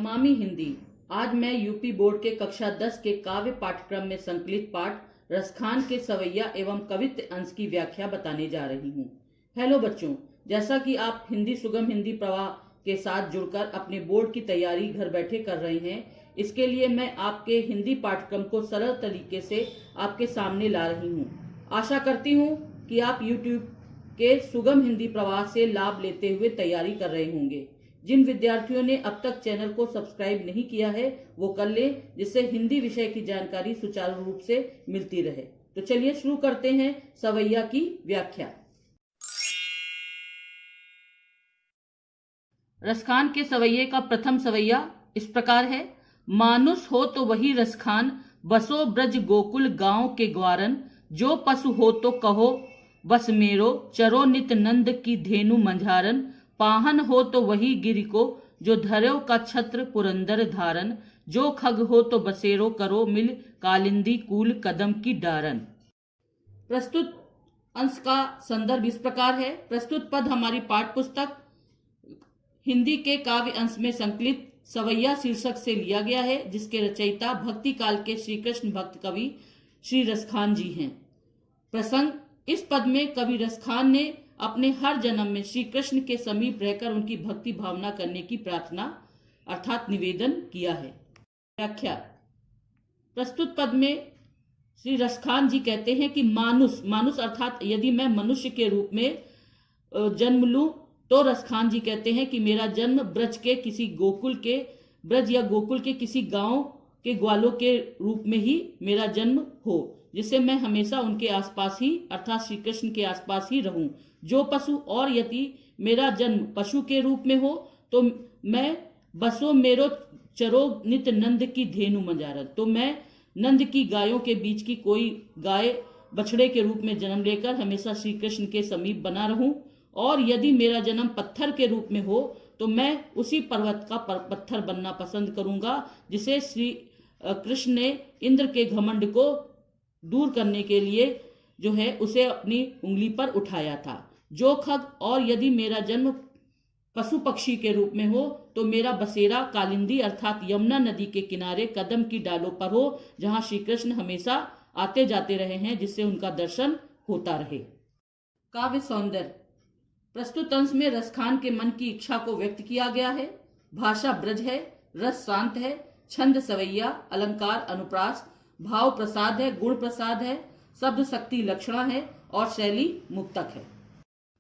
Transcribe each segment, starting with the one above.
नमामि हिंदी। आज मैं UP board के कक्षा 10 के काव्य पाठ्यक्रम में संकलित पाठ रसखान के सवैया एवं कवित्त अंश की व्याख्या बताने जा रही हूँ। हेलो बच्चों, जैसा कि आप हिंदी सुगम हिंदी प्रवाह के साथ जुड़कर अपने बोर्ड की तैयारी घर बैठे कर रहे हैं, इसके लिए मैं आपके हिंदी पाठ्यक्रम को सरल तरीके से आपके सामने ला रही हूँ। आशा करती हूँ कि आप YouTube के सुगम हिंदी प्रवाह से लाभ लेते हुए तैयारी कर रहे होंगे। जिन विद्यार्थियों ने अब तक चैनल को सब्सक्राइब नहीं किया है वो कर लें, जिससे हिंदी विषय की जानकारी सुचारू रूप से मिलती रहे। तो चलिए शुरू करते हैं सवैया की व्याख्या। रसखान के सवैये का प्रथम सवैया इस प्रकार है। मानुष हो तो वही रसखान, बसो ब्रज गोकुल गांव के ग्वारन। जो पशु हो तो कहो बस मेरो, चरो नित नंद की धेनु मंझारन। पाहन हो तो वही गिरि को, जो धर्यो का छत्र पुरंदर धारन। जो खग हो तो बसेरो, करो मिल कालिंदी कूल कदम की डारन। प्रस्तुत अंश का संदर्भ इस प्रकार है। प्रस्तुत पद हमारी पाठ्य पुस्तक हिंदी के काव्य अंश में संकलित सवैया शीर्षक से लिया गया है, जिसके रचयिता भक्ति काल के श्री कृष्ण भक्त कवि श्री रसखान जी हैं। प्रसंग: इस पद में कवि रसखान ने अपने हर जन्म में श्री कृष्ण के समीप रहकर उनकी भक्ति भावना करने की प्रार्थना अर्थात निवेदन किया है। व्याख्या: प्रस्तुत पद में श्री रसखान जी कहते हैं कि मानुष अर्थात यदि मैं मनुष्य के रूप में जन्म लूं तो रसखान जी कहते हैं कि मेरा जन्म ब्रज या गोकुल के किसी गांव के ग्वालों के रूप में ही मेरा जन्म हो, जिससे मैं हमेशा उनके आसपास ही अर्थात श्री कृष्ण के आसपास ही रहूं। जो पशु और यदि मेरा जन्म पशु के रूप में हो तो मैं बसो मेरो चरो नित नंद की धेनु मंजारन, तो मैं नंद की गायों के बीच की कोई गाय बछड़े के रूप में जन्म लेकर हमेशा श्री कृष्ण के समीप बना रहूं। और यदि मेरा जन्म पत्थर के रूप में हो तो मैं उसी पर्वत का पत्थर बनना पसंद करूंगा, जिसे श्री कृष्ण ने इंद्र के घमंड को दूर करने के लिए जो है उसे अपनी उंगली पर उठाया था। जो खग और यदि मेरा जन्म पशु पक्षी के रूप में हो तो मेरा बसेरा कालिंदी अर्थात यमुना नदी के किनारे कदम की डालों पर हो, जहां श्री कृष्ण हमेशा आते जाते रहे हैं, जिससे उनका दर्शन होता रहे। काव्य सौंदर्य: प्रस्तुत अंश में रसखान के मन की इच्छा को व्यक्त किया गया है। भाषा ब्रज है, रस शांत है, छंद सवैया, अलंकार अनुप्रास, भाव प्रसाद है, गुण प्रसाद है, शब्द शक्ति लक्षणा है और शैली मुक्तक है।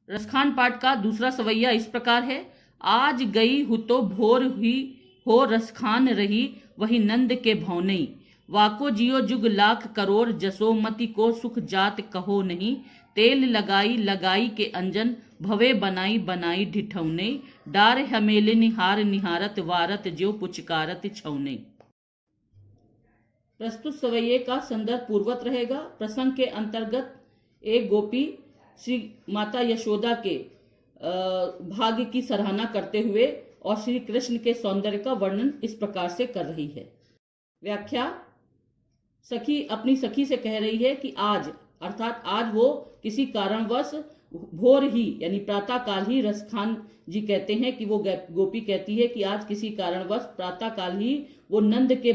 रसखान पाठ का दूसरा सवैया इस प्रकार है। आज गई हूँ तो भोर हुई हो, रसखान रही वही नंद के भौनई। वाको जियो जुग लाख करोड़, जसोमति को सुख जात कहो नहीं। तेल लगाई लगाई के अंजन, भवे बनाई बनाई ढिठौने। डार हमेले निहार निहारत, वारत ज्यो पुचकारत छौने। प्रस्तुत सवैये का संदर्भ पूर्वत रहेगा। प्रसंग के अंतर्गत एक गोपी श्री माता यशोदा के भाग्य की सराहना करते हुए और श्री कृष्ण के सौंदर्य का वर्णन इस प्रकार से कर रही है। व्याख्या: सखी अपनी सखी से कह रही है कि आज अर्थात आज वो किसी कारणवश भोर ही यानी प्रातः काल ही, रसखान जी कहते हैं कि वो गोपी कहती है कि आज किसी कारणवश प्रातः काल ही वो नंद के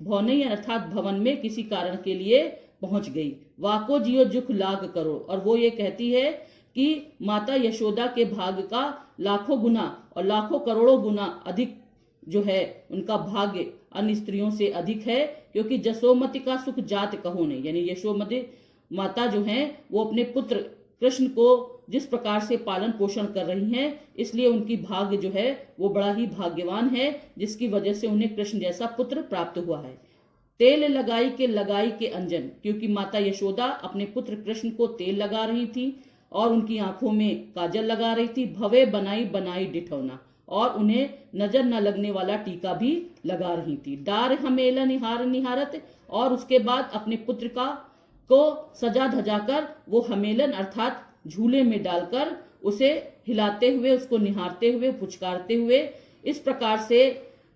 भौने अर्थात भवन में किसी कारण के लिए पहुंच गई। वाको जियो जुख लाख करो, और वो ये कहती है कि माता यशोदा के भाग्य का लाखों गुना और लाखों करोड़ों गुना अधिक जो है उनका भाग्य अन्य स्त्रियों से अधिक है, क्योंकि जसोमति का सुख जात कहो नहीं, यानी यशोमती माता जो हैं वो अपने पुत्र कृष्ण को जिस प्रकार से पालन पोषण कर रही हैं, इसलिए उनकी भाग्य जो है वो बड़ा ही भाग्यवान है, जिसकी वजह से उन्हें कृष्ण जैसा पुत्र प्राप्त हुआ है। तेल लगाई के अंजन, क्योंकि माता यशोदा अपने पुत्र कृष्ण को तेल लगा रही थी और उनकी आंखों में काजल लगा रही थी। भवे बनाई बनाई डिठौना, और उन्हें नजर न लगने वाला टीका भी लगा रही थी। डार हमेला निहार निहारत, और उसके बाद अपने पुत्र को सजा धजाकर वो हमेलन अर्थात झूले में डालकर उसे हिलाते हुए, उसको निहारते हुए, पुचकारते हुए इस प्रकार से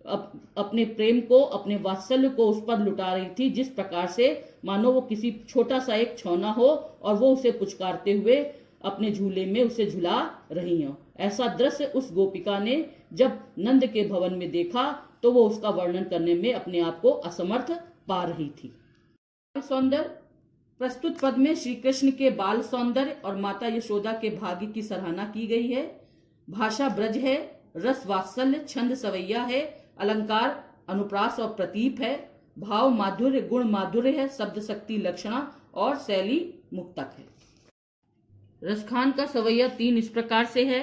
अपने प्रेम को, अपने वात्सल्य को उस पर लुटा रही थी, जिस प्रकार से मानो वो किसी छोटा सा एक छौना हो और वो उसे पुचकारते हुए अपने झूले में उसे झुला रही हो। ऐसा दृश्य उस गोपिका ने जब नंद के भवन में देखा तो वो उसका वर्णन करने में अपने आप को असमर्थ पा रही थी। सौंदर्य। प्रस्तुत पद में श्री कृष्ण के बाल सौंदर्य और माता यशोदा के भाग्य की सराहना की गई है। भाषा ब्रज है, रस वात्सल्य, छंद सवैया है, अलंकार अनुप्रास और प्रतीप है, भाव माधुर्य गुण माधुर्य है, शब्द शक्ति लक्षणा और शैली मुक्तक है। रसखान का सवैया 3 इस प्रकार से है।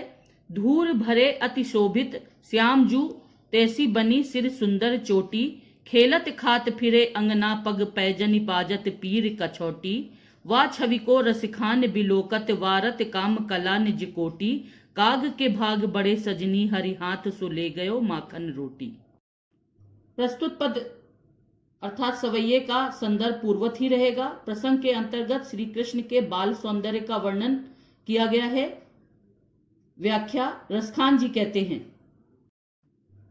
धूर भरे अति शोभित श्यामजू तैसी बनी सिर सुंदर चोटी, खेलत खात फिरे अंगना पग पैजनि पाजत पीर कछौटी, वा छवि को रसिखान बिलोकत वारत काम कला निज कोटी, काग के भाग बड़े सजनी हरि हाथ सो ले गयो माखन रोटी। प्रस्तुत पद अर्थात सवैये का संदर्भ पूर्वत ही रहेगा। प्रसंग के अंतर्गत श्री कृष्ण के बाल सौंदर्य का वर्णन किया गया है। व्याख्या। रसखान जी कहते हैं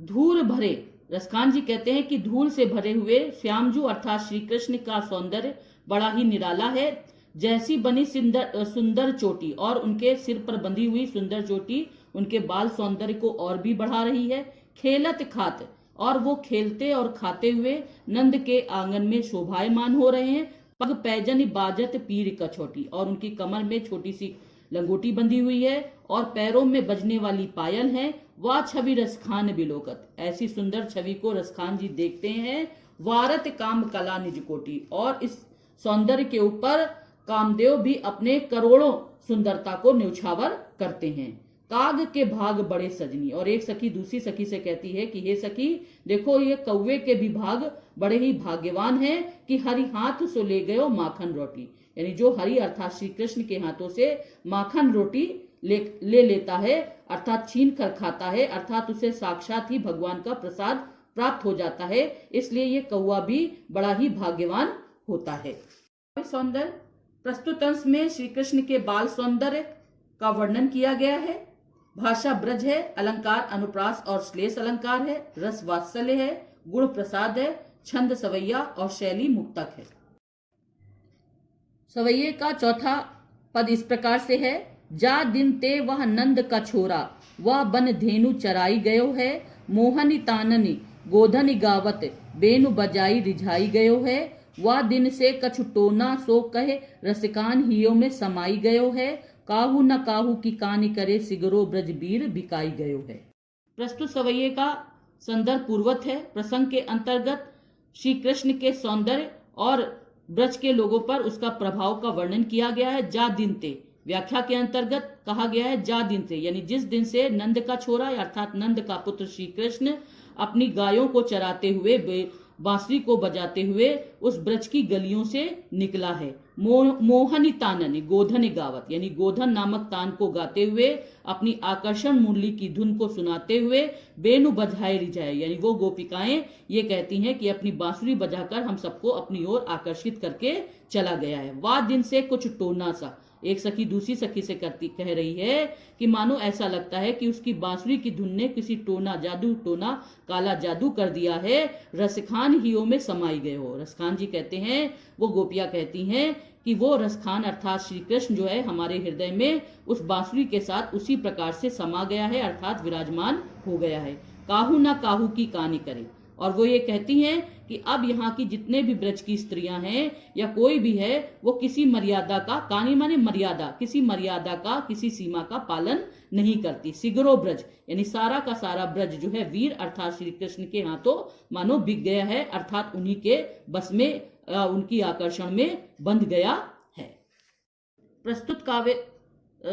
धूल भरे, रसखान जी कहते हैं कि धूल से भरे हुए श्यामजू अर्थात श्री कृष्ण का सौंदर्य बड़ा ही निराला है। जैसी बनी सुंदर चोटी और उनके सिर पर बंधी हुई सुंदर चोटी उनके बाल सौंदर्य को और भी बढ़ा रही है। खेलत खात और वो खेलते और खाते हुए नंद के आंगन में शोभायमान हो रहे हैं। पग पैजन बाजत पीर कछौटी और उनकी कमर में छोटी सी लंगोटी बंधी हुई है और पैरों में बजने वाली पायल है। वाह छवि रसखान बिलोकत, ऐसी सुंदर छवि को रसखान जी देखते हैं। वारत काम कला निज कोटि, और इस सौंदर्य के ऊपर कामदेव भी अपने करोड़ों सुंदरता को न्यौछावर करते हैं। काग के भाग बड़े सजनी, और एक सखी दूसरी सखी से कहती है कि हे सखी देखो ये कौवे के भी भाग बड़े ही भाग्यवान हैं कि हरि हाथ सो ले गयो माखन रोटी, यानी जो हरि अर्थात श्री कृष्ण के हाथों से माखन रोटी ले लेता है अर्थात छीन कर खाता है, अर्थात उसे साक्षात ही भगवान का प्रसाद प्राप्त हो जाता है। इसलिए ये कौवा भी बड़ा ही भाग्यवान होता है। सौंदर्य। प्रस्तुत अंश में श्री कृष्ण के बाल सौंदर्य का वर्णन किया गया है। भाषा ब्रज है, अलंकार अनुप्रास और श्लेष अलंकार है, रस वात्सल्य है, गुण प्रसाद है, छंद सवैया और शैली मुक्तक है। सवैये का चौथा पद इस प्रकार से है। जा दिन ते वह नंद का छोरा, वह बन धेनु चराई गयो है, मोहनी ताननी गोधनी गावत, बेनु बजाई रिझाई गयो है, वह दिन से कछु टोना सो कहे, रसिकान हियो में समाई गयो है, काहू न काहू की कानी करे, सिगरो ब्रजबीर बिकाई गयो है। प्रस्तुत सवैये का संदर्भ पूर्वत है। प्रसंग के अंतर्गत श्री कृष्ण के सौंदर्य और ब्रज के लोगों पर उसका प्रभाव का वर्णन किया गया है। जा दिन ते, व्याख्या के अंतर्गत कहा गया है जा दिन से, यानी जिस दिन से नंद का छोरा अर्थात नंद का पुत्र श्री कृष्ण अपनी गायों को चराते हुए बांसुरी को बजाते हुए उस ब्रज की गलियों से निकला है। मोहनी ताननी गोधन गावत, यानी गोधन नामक तान को गाते हुए अपनी आकर्षण मुरली की धुन को सुनाते हुए बेनु बजाए रिझाए, यानी वो गोपिकाएं ये कहती हैं कि अपनी बांसुरी बजाकर हम सबको अपनी ओर आकर्षित करके चला गया है। वाह दिन से कुछ टोना सा, एक सखी दूसरी सखी से कह रही है कि मानो ऐसा लगता है कि उसकी बांसुरी की धुन ने किसी टोना काला जादू कर दिया है, रसखान हियो में समाई गए हो। रसखान जी कहते हैं, वो गोपियां कहती हैं कि वो रसखान अर्थात श्री कृष्ण जो है हमारे हृदय में उस बांसुरी के साथ उसी प्रकार से समा गया है अर्थात विराजमान हो गया है। काहू ना काहू की कानी करे, और वो ये कहती हैं कि अब यहाँ की जितने भी ब्रज की स्त्रियां हैं या कोई भी है वो किसी मर्यादा का, कानी माने मर्यादा, किसी मर्यादा का किसी सीमा का पालन नहीं करती। सिगरो ब्रज, यानी सारा का सारा ब्रज जो है वीर अर्थात श्री कृष्ण के हाथों मानो बिक गया है अर्थात उन्हीं के बस में उनकी आकर्षण में बंध गया है। प्रस्तुत काव्य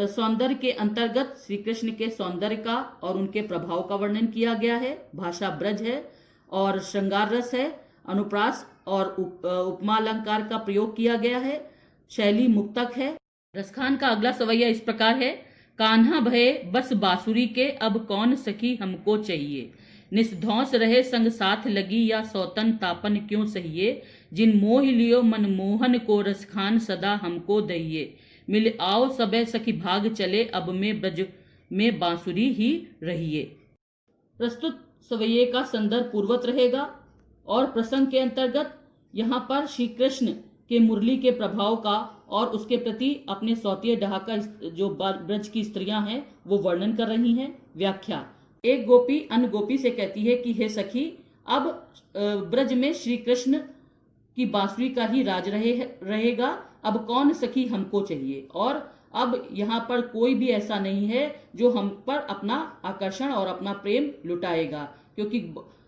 सौंदर्य के अंतर्गत श्री कृष्ण के सौंदर्य का और उनके प्रभाव का वर्णन किया गया है। भाषा ब्रज है और श्रृंगार रस है, अनुप्रास और उपमा अलंकार का प्रयोग किया गया है, शैली मुक्तक है। रसखान का अगला सवैया इस प्रकार है। कान्हा भये बस बांसुरी के, अब कौन सखी हमको चाहिए, निस्धौस रहे संग साथ लगी, या सौतन तापन क्यों सहिए, जिन मोह लियो मन मोहन को, रसखान सदा हमको दहिए, मिल आओ सबे सखी भाग चले, अब में ब्रज में बांसुरी ही रहिए। प्रस्तुत सवैये का संदर्भ पूर्वत रहेगा और प्रसंग के अंतर्गत यहाँ पर श्री कृष्ण के मुरली के प्रभाव का और उसके प्रति अपने सौतिये डहाका जो ब्रज की स्त्रियां हैं वो वर्णन कर रही हैं। व्याख्या। एक गोपी अन्य गोपी से कहती है कि हे सखी, अब ब्रज में श्री कृष्ण की बांसुरी का ही राज रहेगा। अब कौन सखी हमको चाहिए, और अब यहाँ पर कोई भी ऐसा नहीं है जो हम पर अपना आकर्षण और अपना प्रेम लुटाएगा, क्योंकि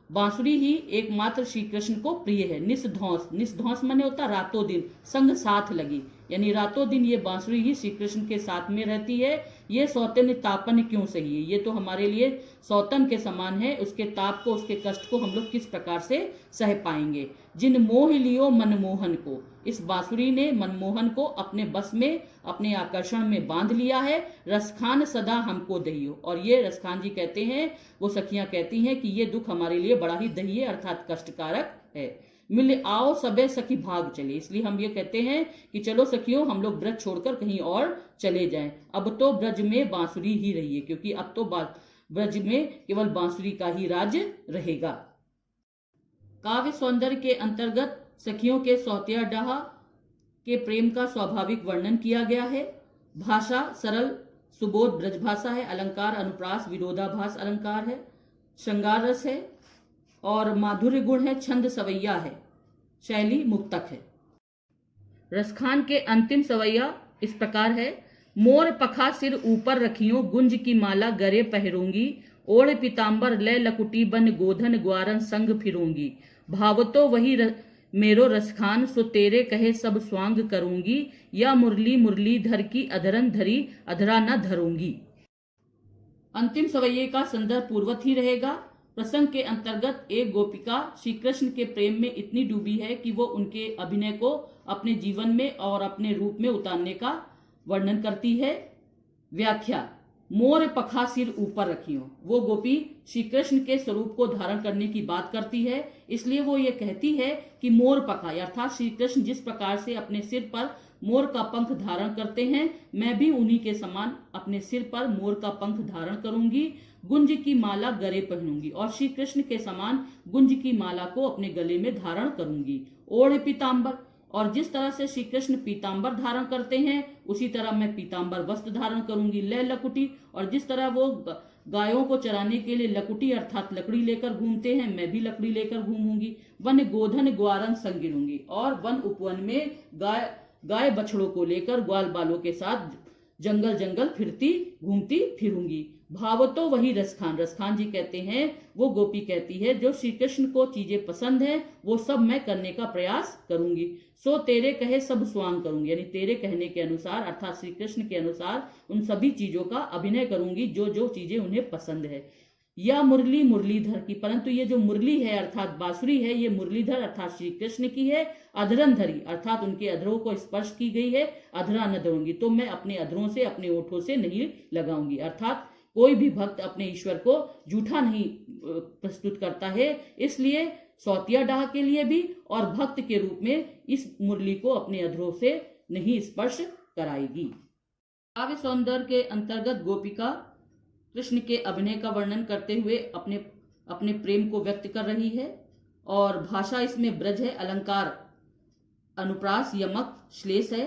बांसुरी ही एकमात्र श्री कृष्ण को प्रिय है। निस्ध्वंस, निस्ध्वंस माने होता रातों दिन, संग साथ लगी, यानी रातों दिन ये बांसुरी ही श्री कृष्ण के साथ में रहती है। ये सौतन तापन क्यों सही है, ये तो हमारे लिए सौतन के समान है। उसके ताप को, उसके कष्ट को हम लोग किस प्रकार से सह पाएंगे। जिन मोह लियो मनमोहन को, इस बांसुरी ने मनमोहन को अपने बस में, अपने आकर्षण में बांध लिया है। रसखान सदा हमको दहियो, और ये रसखान जी कहते हैं, वो सखियां कहती हैं कि ये दुख हमारे लिए बड़ा ही दही है, अर्थात कष्टकारक है। मिल आओ सबे सखी भाग चले, इसलिए हम ये कहते हैं कि चलो सखियों, हम लोग ब्रज छोड़कर कहीं और चले जाएं। अब तो ब्रज में बांसुरी ही रहिए, क्योंकि अब तो ब्रज में केवल बांसुरी का ही राज रहेगा। काव्य सौंदर्य के अंतर्गत सखियों के सौतिया डाहा के प्रेम का स्वाभाविक वर्णन किया गया है। भाषा सरल सुबोध ब्रज भाषा है। अलंकार अनुप्रास विरोधाभास अलंकार है। श्रृंगार रस है और माधुर्य गुण है। छंद सवैया है। शैली मुक्तक है। रसखान के अंतिम सवैया इस प्रकार है। मोर पखा सिर ऊपर रखियो, गुंज की माला गरे पहरूंगी, ओढ़ पीताम्बर लय लकुटी बन गोधन ग्वारन संग फिरूंगी, भावतो वही मेरो रसखान, सो तेरे कहे सब स्वांग करूंगी, या मुरली मुरली धर की अधरन धरी, अधरा न धरूंगी। अंतिम सवैये का संदर्भ पूर्वत ही रहेगा। प्रसंग के अंतर्गत एक गोपिका श्री कृष्ण के प्रेम में इतनी डूबी है कि वो उनके अभिनय को अपने जीवन में और अपने रूप में उतारने का वर्णन करती है। व्याख्या। मोर पखा सिर ऊपर रखियो, वो गोपी श्री कृष्ण के स्वरूप को धारण करने की बात करती है, इसलिए वो ये कहती है कि मोर पखा, अर्थात श्री कृष्ण जिस प्रकार से अपने सिर पर मोर का पंख धारण करते हैं, मैं भी उन्हीं के समान अपने सिर पर मोर का पंख धारण करूंगी, गुंज की माला गले पहनूंगी, और श्री कृष्ण के समान गुंज की माला को अपने गले में धारण करूंगी। ओढ़ पीताम्बर, और जिस तरह से श्री कृष्ण पीताम्बर धारण करते हैं उसी तरह मैं पीताम्बर वस्त्र धारण करूंगी। लय लकुटी, और जिस तरह वो गायों को चराने के लिए लकुटी अर्थात लकड़ी लेकर घूमते हैं, मैं भी लकड़ी लेकर घूमूंगी। वन गोधन ग्वारन संग गिरूंगी, और वन उपवन में गाय बछड़ों को लेकर ग्वाल बालों के साथ जंगल जंगल फिरती घूमती फिरूंगी। भावतो वही रसखान, रसखान जी कहते हैं, वो गोपी कहती है, जो श्री कृष्ण को चीजें पसंद है वो सब मैं करने का प्रयास करूंगी। सो तेरे कहे सब स्वांग करूंगी, यानी तेरे कहने के अनुसार अर्थात श्री कृष्ण के अनुसार उन सभी चीजों का अभिनय करूंगी जो जो चीजें उन्हें पसंद है। या मुरली मुरलीधर की, परंतु ये जो मुरली है अर्थात बांसुरी है, ये मुरलीधर अर्थात श्री कृष्ण की है। अधरन धरी, अर्थात उनके अधरों को स्पर्श की गई है। अधरा न धरूंगी, तो मैं अपने अधरों से, अपने ओठों से नहीं लगाऊंगी। अर्थात कोई भी भक्त अपने ईश्वर को झूठा नहीं प्रस्तुत करता है, इसलिए सौतिया डाह के लिए भी और भक्त के रूप में इस मुरली को अपने अधरों से नहीं स्पर्श कराएगी। काव्य सौंदर्य के अंतर्गत गोपिका कृष्ण के अभिनय का वर्णन करते हुए अपने प्रेम को व्यक्त कर रही है, और भाषा इसमें ब्रज है। अलंकार अनुप्रास यमक श्लेष है।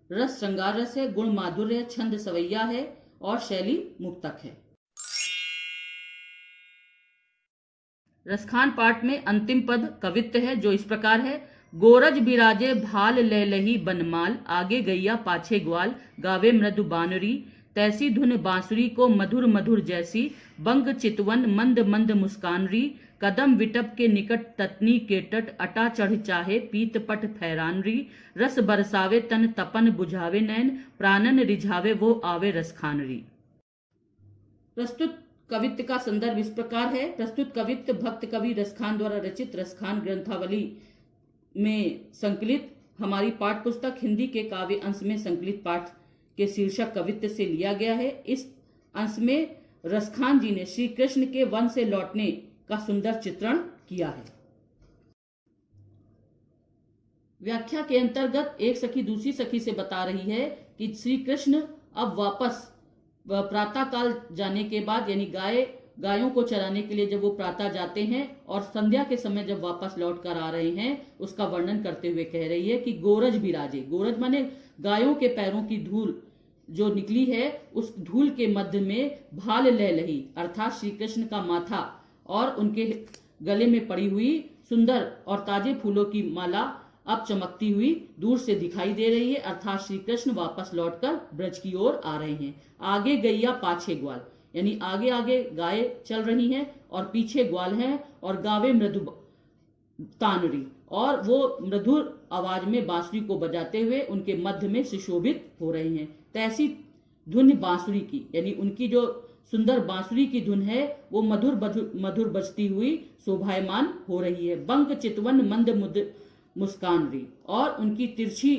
रस श्रृंगार रस है। गुण माधुर्य है। छंद सवैया है, और शैली मुक्तक है। रसखान पाठ में अंतिम पद कवित्व है, जो इस प्रकार है। गोरज बिराजे भाल ले लही बनमाल, आगे गैया पाछे ग्वाल, गावे मृदु बानरी, तैसी धुन बांसुरी को मधुर मधुर जैसी, बंग चितवन मंद मंद मुस्कानरी, कदम विटप के निकट ततनी के तट, अटा चढ़ चाहे पीत पट फैरानरी, रस बरसावे तन तपन बुझावे नैन, प्राणन रिझावे वो आवे रसखानरी। प्रस्तुत कवित्व का संदर्भ इस प्रकार है। प्रस्तुत कवित्व भक्त कवि रसखान द्वारा रचित रसखान ग्रंथावली में संकलित हमारी पाठ पुस्तक हिंदी के काव्य अंश में संकलित पाठ के शीर्षक कवित्व से लिया गया है। इस अंश में रसखान जी ने श्री कृष्ण के वन से लौटने का सुंदर चित्रण किया है। व्याख्या के अंतर्गत एक सखी दूसरी सखी से बता रही है कि श्री कृष्ण अब वापस प्रातः काल जाने के बाद, यानी गाय गायों को चराने के लिए जब वो प्रातः जाते हैं और संध्या के समय जब वापस लौट कर आ रहे हैं, उसका वर्णन करते हुए कह रही है कि गोरज बिराजे। गोरज माने गायों के पैरों की धूल जो निकली है, उस धूल के मध्य में भाल लह लही, अर्थात श्री कृष्ण का माथा और उनके गले में पड़ी हुई सुंदर और ताजे फूलों की माला अब चमकती हुई दूर से दिखाई दे रही है, अर्थात श्री कृष्ण वापस लौटकर ब्रज की ओर आ रहे हैं। आगे गैया पाछे ग्वाल, यानी आगे आगे गाय चल रही हैं और पीछे ग्वाल हैं, और गावे मृदु तानरी, और वो मधुर आवाज में बांसुरी को बजाते हुए उनके मध्य में सुशोभित हो रही हैं। तैसी धुन बांसुरी की, यानी उनकी जो सुंदर बांसुरी की धुन है वो मधुर मधुर बजती हुई शोभायमान हो रही है। बंक चितवन मंद मुस्कान री, और उनकी तिरछी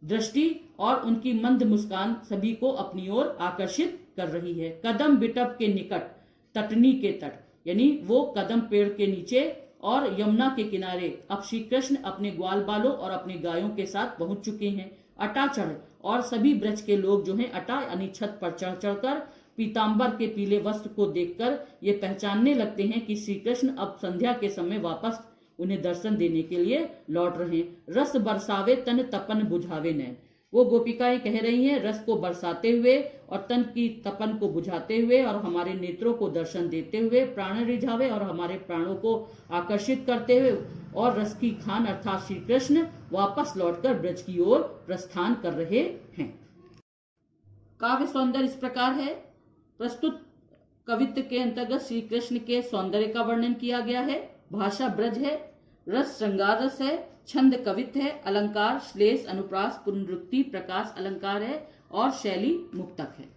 दृष्टि और उनकी मंद मुस्कान सभी को अपनी ओर आकर्षित कर रही है। कदम बिटप के निकट तटनी के तट, यानी वो कदम पेड़ के नीचे और यमुना के किनारे अब श्री कृष्ण अपने ग्वाल बालों और अपने गायों के साथ पहुंच चुके हैं। अटा चढ़, और सभी ब्रज के लोग जो हैं अटा यानी छत पर चढ़ चढ़कर पीताम्बर के पीले वस्त्र को देखकर ये पहचानने लगते हैं कि श्री कृष्ण अब संध्या के समय वापस उन्हें दर्शन देने के लिए लौट रहे हैं। रस बरसावे तन तपन बुझावे नैन, वो गोपिकाएं कह रही हैं रस को बरसाते हुए और तन की तपन को बुझाते हुए और हमारे नेत्रों को दर्शन देते हुए प्राण रिझावे, और हमारे प्राणों को आकर्षित करते हुए, और रस की खान अर्थात श्री कृष्ण वापस लौटकर ब्रज की ओर प्रस्थान कर रहे हैं। काव्य सौंदर्य इस प्रकार है। प्रस्तुत कवित्व के अंतर्गत श्री कृष्ण के सौंदर्य का वर्णन किया गया है। भाषा ब्रज है, रस श्रृंगार रस है, छंद कवित्व है, अलंकार श्लेष अनुप्रास पुनरुक्ति प्रकाश अलंकार है, और शैली मुक्तक है।